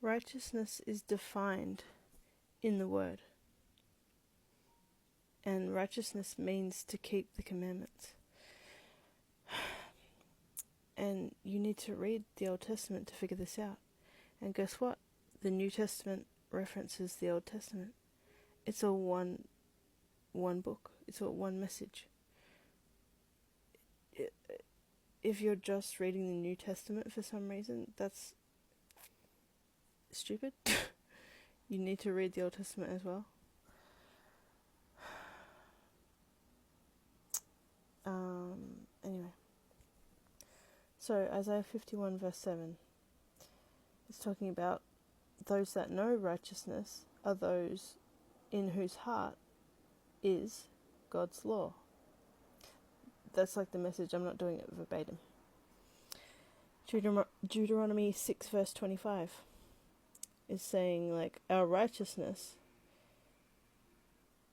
Righteousness is defined in the Word. And righteousness means to keep the commandments. And you need to read the Old Testament to figure this out. And guess what? The New Testament references the Old Testament. It's all one book. It's all one message. If you're just reading the New Testament for some reason, that's stupid. You need to read the Old Testament as well. Anyway. So, Isaiah 51 verse 7 is talking about those that know righteousness are those in whose heart is God's law. That's like the message. I'm not doing it verbatim. Deuteronomy 6 verse 25 is saying, like, our righteousness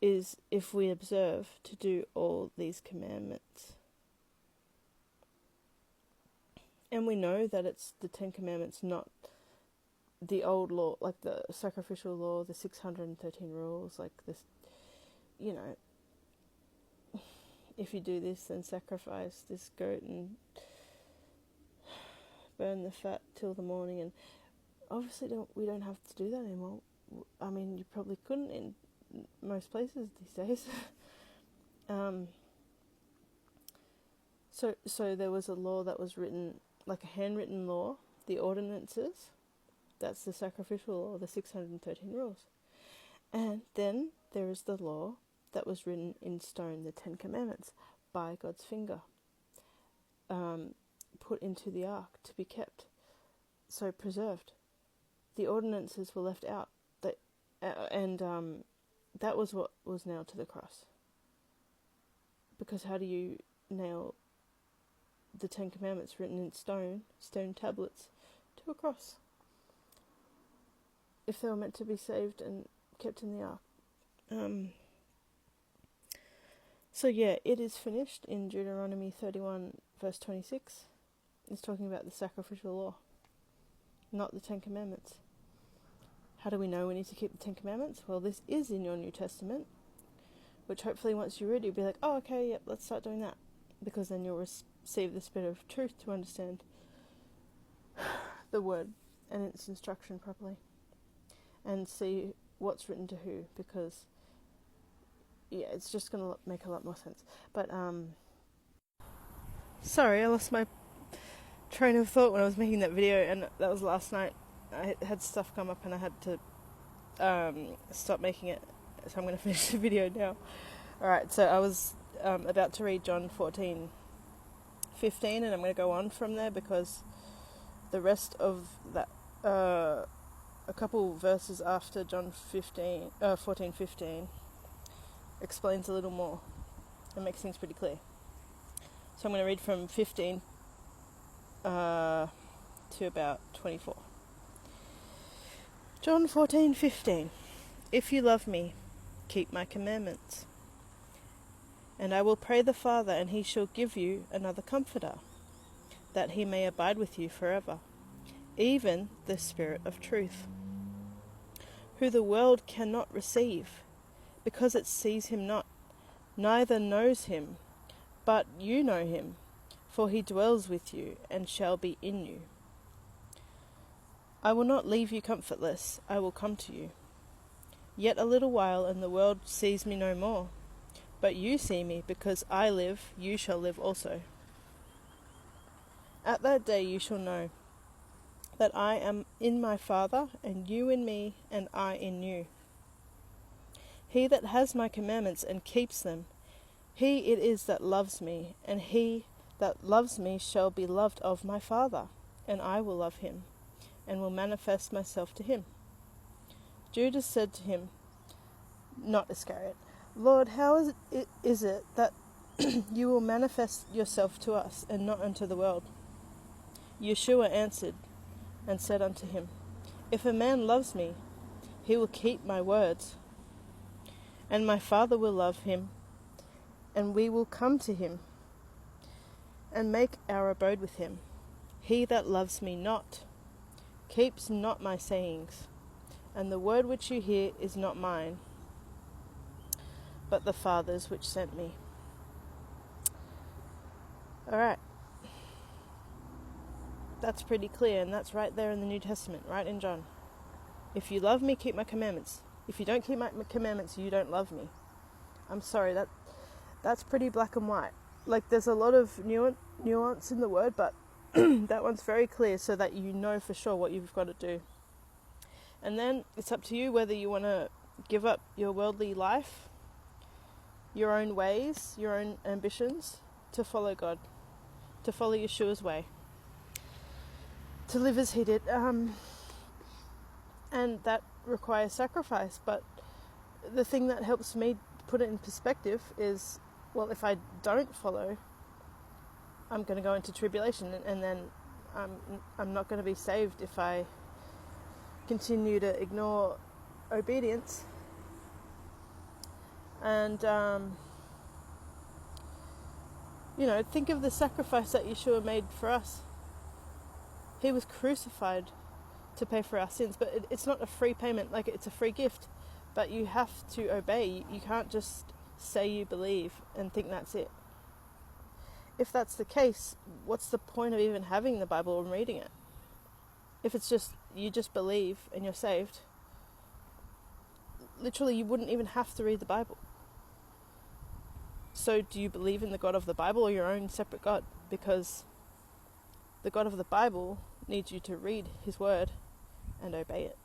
is if we observe to do all these commandments. And we know that it's the 10 Commandments, not the old law, like the sacrificial law, the 613 rules, like this, you know, if you do this, then sacrifice this goat and burn the fat till the morning. And obviously we don't have to do that anymore. I mean, you probably couldn't in most places these days. So there was a law that was written, like a handwritten law, the ordinances. That's the sacrificial law, the 613 rules. And then there is the law that was written in stone, the 10 Commandments, by God's finger, put into the ark to be kept, so preserved. The ordinances were left out, and that was what was nailed to the cross. Because how do you nail the 10 Commandments written in stone tablets, to a cross? If they were meant to be saved and kept in the ark. So yeah, it is finished in Deuteronomy 31 verse 26. It's talking about the sacrificial law, not the 10 Commandments. How do we know we need to keep the 10 Commandments? Well, this is in your New Testament, which hopefully once you read it, you'll be like, oh, okay, yep, let's start doing that. Because then you'll receive the spirit of truth to understand the word and its instruction properly. And see what's written to who, because yeah, it's just going to make a lot more sense. But sorry, I lost my train of thought when I was making that video, and that was last night. I had stuff come up and I had to stop making it, so I'm going to finish the video now. Alright, so I was about to read John 14:15, and I'm going to go on from there because the rest of that a couple verses after John 14:15 explains a little more and makes things pretty clear. So I'm going to read from 15 to about 24. John 14:15. If you love me, keep my commandments. And I will pray the Father, and he shall give you another comforter, that he may abide with you forever, even the Spirit of truth, who the world cannot receive, because it sees him not, neither knows him. But you know him, for he dwells with you and shall be in you. I will not leave you comfortless, I will come to you. Yet a little while, and the world sees me no more. But you see me, because I live, you shall live also. At that day you shall know that I am in my Father, and you in me, and I in you. He that has my commandments and keeps them, he it is that loves me, and he that loves me shall be loved of my Father, and I will love him, and will manifest myself to him. Judas said to him, not Iscariot, Lord, how is it that you will manifest yourself to us, and not unto the world? Yeshua answered and said unto him, If a man loves me, he will keep my words, and my Father will love him, and we will come to him, and make our abode with him. He that loves me not keeps not my sayings, and the word which you hear is not mine, but the Father's which sent me. Alright. That's pretty clear, and that's right there in the New Testament, right in John. If you love me, keep my commandments. If you don't keep my commandments, you don't love me. I'm sorry, that's pretty black and white. Like, there's a lot of nuance in the word, but that one's very clear, so that you know for sure what you've got to do. And then it's up to you whether you want to give up your worldly life, your own ways, your own ambitions, to follow God, to follow Yeshua's way, to live as he did. And that requires sacrifice, but the thing that helps me put it in perspective is, well, if I don't follow, I'm going to go into tribulation, and then I'm not going to be saved if I continue to ignore obedience. And think of the sacrifice that Yeshua made for us. He was crucified to pay for our sins, but it's not a free payment, like it's a free gift, but you have to obey. You can't just say you believe and think that's it. If that's the case, what's the point of even having the Bible and reading it? If it's just, you just believe and you're saved, literally you wouldn't even have to read the Bible. So do you believe in the God of the Bible or your own separate God? Because the God of the Bible needs you to read his word and obey it.